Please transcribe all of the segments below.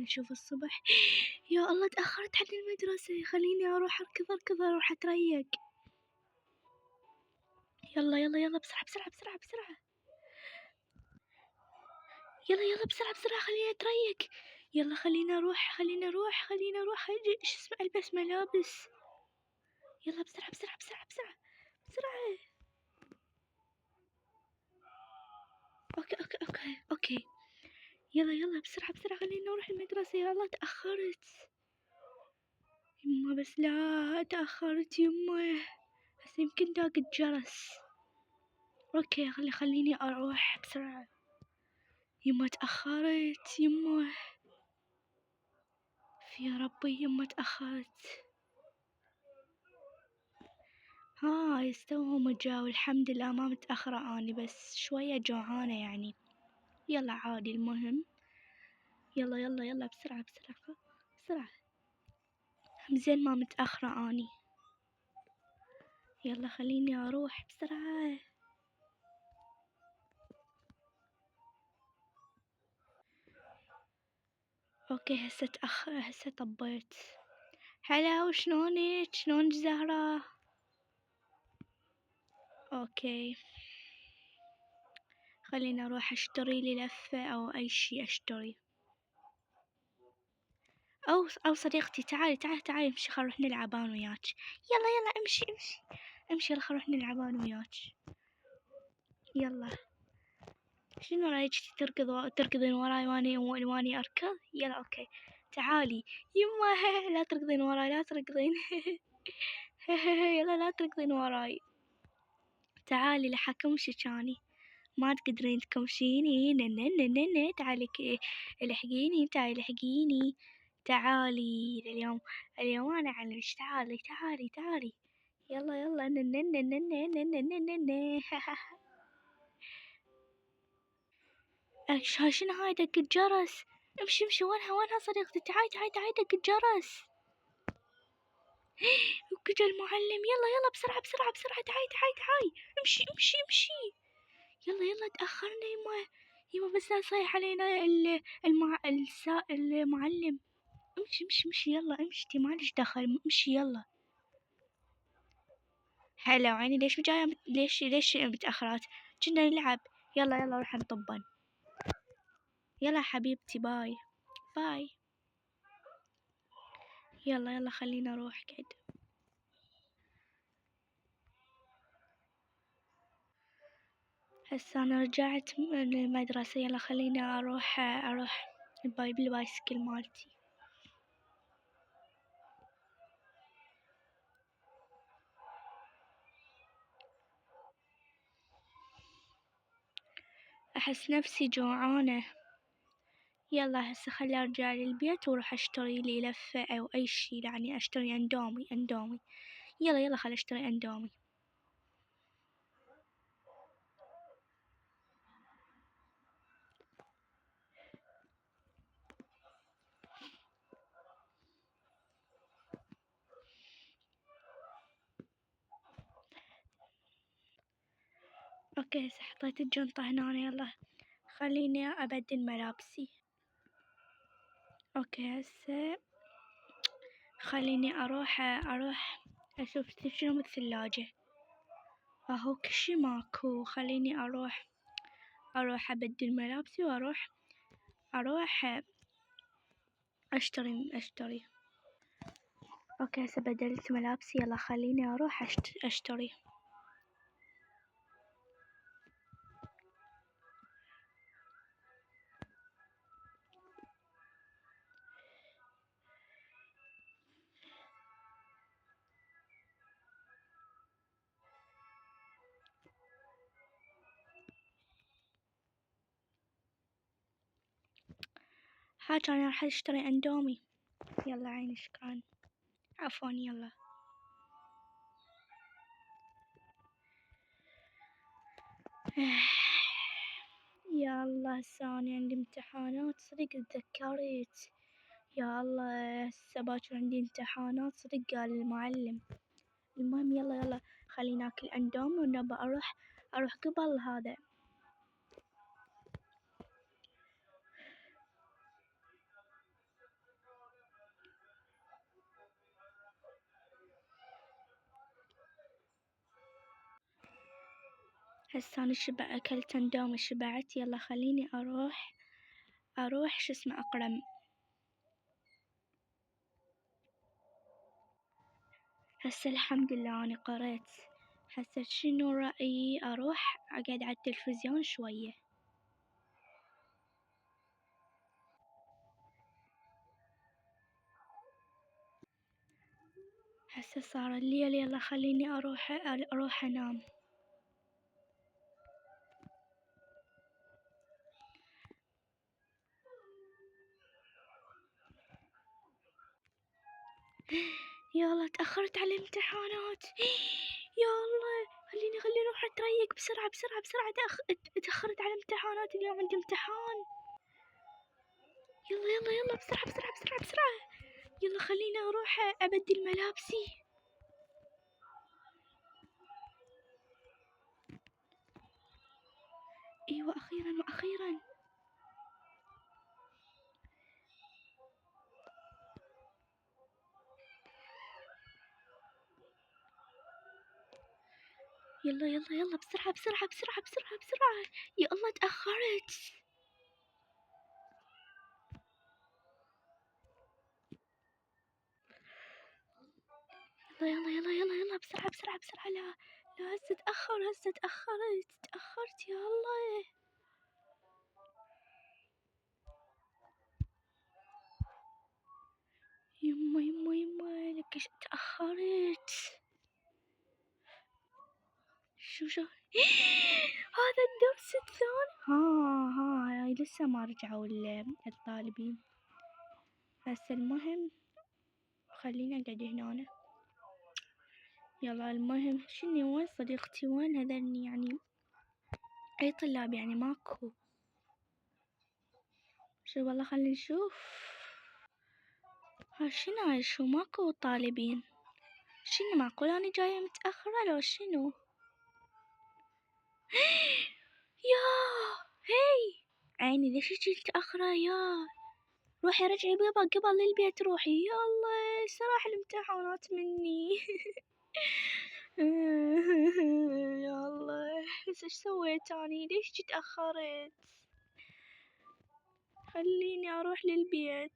نشوف الصبح. يا الله تأخرت عن المدرسة، خليني أروح أركض أروح أتريق. يلا يلا يلا بسرعة بسرعة بسرعة بسرعة. يلا يلا بسرعة بسرعة خليني أتريق. يلا خليني أروح إيش اسمه ألبس ملابس. يلا بسرعة بسرعة بسرعة بسرعة بسرعة. أوكي يلا يلا بسرعة بسرعة خليني أروح المدرسة. يا الله تأخرت يما، بس لا تأخرت يما، بس يمكن داق الجرس. اوكي خليني اروح بسرعة. يما تأخرت يما، يا ربي يما تأخرت. يستوهم جاوا الحمد لله، ما متأخرة اني، بس شوية جوعانة يعني. يلا عادي، المهم يلا يلا يلا بسرعة بسرعة بسرعة. زين ما متأخرة اني. يلا خليني اروح بسرعة. اوكي هسه طبيت. هلا وشلونك؟ شلونك زهرة؟ اوكي خليني اروح اشتري لي لفة او اي شي اشتري. او صديقتي تعالي امشي، خل نروح نلعب انا وياك. يلا يلا امشي يلا خل نروح نلعب انا وياك. يلا شنو رايك تركضين وراي واني اركض؟ يلا اوكي تعالي. يما لا تركضين وراي، لا تركضين. يلا لا تركضين وراي، تعالي لحق امشي اني. ما تقدرين تكمشيني. تعالي تعالي لحقيني. تعالي اليوم انا اعلمك. تعالي يلا يلا. شنو هاي دق الجرس؟ امشي وينها صديقتي؟ تعالي دق الجرس. وكجا المعلم. يلا بسرعة تعالي امشي. يلا تأخرنا يما بس لا يصيح علينا المعلم. امشي يلا امشي، مالش دخل، امشي يلا. هلا وعيني، ليش جاية ليش متأخرات؟ كنا نلعب. يلا روح نطبن. يلا حبيبتي باي. يلا خلينا اروح كد. هسه انا رجعت من المدرسة. يلا خليني اروح بالبايسكل مالتي. احس نفسي جوعانة. يلا هسه خلي ارجع للبيت واروح اشتري لي لفة او اي شي، يعني اشتري اندومي. يلا خلي اشتري اندومي. اوكي هسه حطيت الجنطة هنا. يلا خليني ابدل ملابسي. اوكي هسه خليني اروح اشوف شنو بالثلاجة. اهو كل شي ماكو. خليني اروح ابدل ملابسي واروح اشتري. اوكي هسه بدلت ملابسي. يلا خليني اروح اشتري. انا راح اشتري اندومي. يلا عيني شكرا، عفوا. يلا يلا هسه أنا عندي امتحانات صدق تذكرت. يا الله هسه باكر عندي امتحانات صدق قال المعلم. المهم يلا خليني ناكل اندومي ونبى اروح قبل هذا. هسه أنا أكلت اندومي شبعت. يلا خليني أروح شو اسمه أقرأ. هسه الحمد لله أنا قريت. هسه شنو رأيي أروح أقعد على التلفزيون شوية. هسه صار الليل. يلا خليني أروح أنام. يلا تأخرت على الامتحانات. يلا خليني أروح أتريق بسرعة بسرعة بسرعة. تأخرت على الامتحانات. اليوم عندي امتحان. يلا يلا يلا بسرعة بسرعة بسرعة بسرعة. يلا خليني أروح أبدل ملابسي. أيوة أخيرا وأخيرا. يلا يلا يلا بسرعة بسرعة بسرعة بسرعة بسرعة. يا الله تأخرت. يلا يلا يلا يلا يلا بسرعة بسرعة بسرعة. لا لا هسه تأخرت يا الله. يما يما يما لك تأخرت. شو هذا الدرس الثاني. ها لسه ما رجعوا الطالبين. هسه المهم خلينا نقعد هنا. يلا المهم شنو وين صديقتي وين هذني يعني أي طلاب يعني ماكو. شو والله خلينا نشوف. شنو هاي شو ماكو طالبين. شنو معقول أنا جاية متأخرة لو شنو. يا هي عيني ليش جيت متأخرة يا. روحي رجعي بيضة قبل للبيت روحي. يلا سراح الامتحانات مني. يا الله ايش سويت اني ليش جيت اتأخرت. خليني اروح للبيت.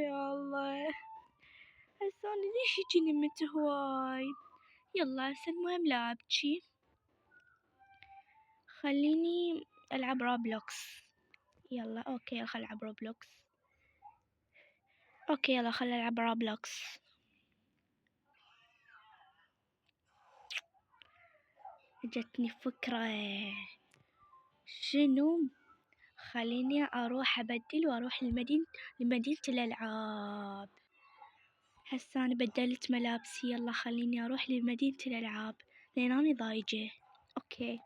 يا الله هسه أنا ليش يجيني نمت هواي. يلا هسه المهم لا أبجي. خليني ألعب روبلوكس. يلا أوكي خل ألعب روبلوكس. أوكي يلا خل ألعب روبلوكس. جتني فكرة. شنو خليني أروح أبدل وأروح لمدينة الألعاب. هسه أنا بدلت ملابسي. يلا خليني أروح لمدينة الألعاب لأن أنا ضايجة. أوكي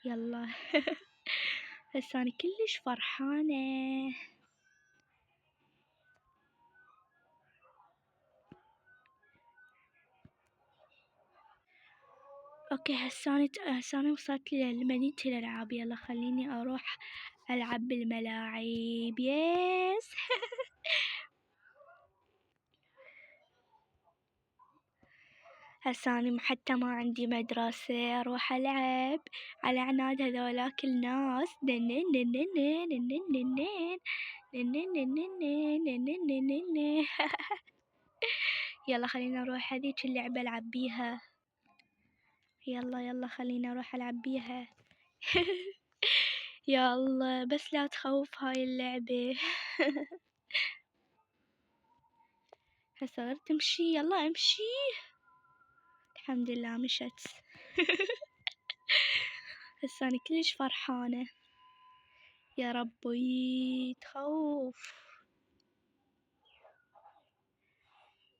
يلا. هسه أنا كلش فرحانة. أوكي هسه أنا وصلت لمدينة الألعاب. يلا خليني أروح ألعب بالملاعب. يس. هسه أنا حتى ما عندي مدرسة أروح ألعب على عناد هذولاك الناس. يلا خلينا أروح هذيك اللعبة ألعب بيها. يلا يلا خلينا أروح ألعب بيها. يا الله بس لا تخوف هاي اللعبة. هسه غير تمشي. يلا امشي. الحمد لله مشت. هسه أنا كلش فرحانة. يا ربي تخوف.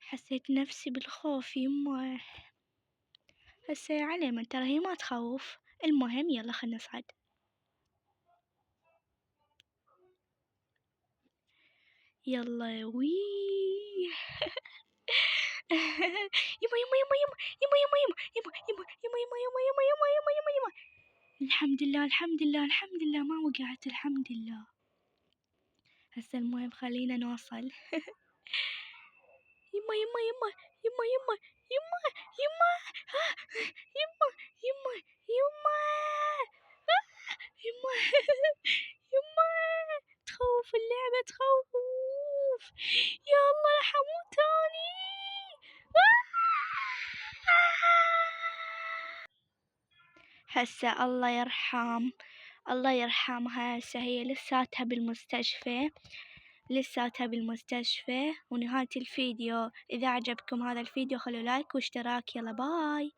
حسيت نفسي بالخوف يمه. هسه على من ترى هي ما تخوف. المهم يلا خلنا نصعد. يلا وي. يما يما يما يما يما يما يما يما يما يما يما يما يما يما يما يما يما. الحمد لله الحمد لله الحمد لله ما وقعت الحمد لله. هسه المهم خلينا نوصل. يما يما يما يما يما يما يما يما يما يما يما يما تخوف اللعبة تخوف. يا الله رحموتاني. هسه الله يرحمها هسه هي لساتها بالمستشفى. ونهاية الفيديو إذا عجبكم هذا الفيديو خلوا لايك واشتراك. يلا باي.